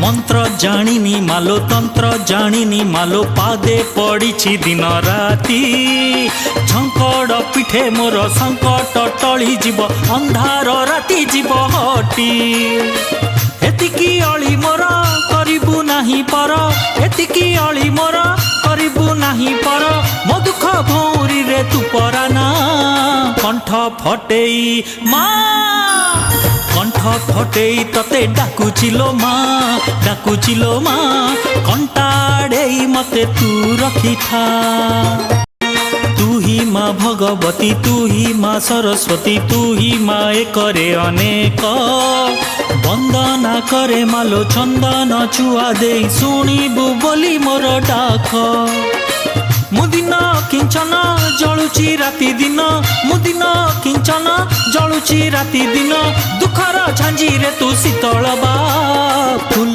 मंत्र जानिनी मालो तंत्र जानिनी मालो पादे पड़ी दिन राति झंकड़ पिठे मोर संकट टली जीव अंधार राति जीव हटी एतिकी अली मोर करिबु नाही पर एतिकी अली मोर करिबु नाही पर मो दुख भौरी रे तू पराना कंठ फटेई माँ कंठ फटेई तते डाकुचिलो माँ कंटाड़ेई मते तू रखी था तू ही माँ भगवती तू ही माँ सरस्वती तू ही माँ एकरे अनेक वंदना करे मालो चंदन चुआ दे शुणिबु बोली मोर डाक मुदिन किंचन जलुची राति दिन मुदिन किंचन जलुची राति दिन दुखर झांझी रे तू शीतल बा फूल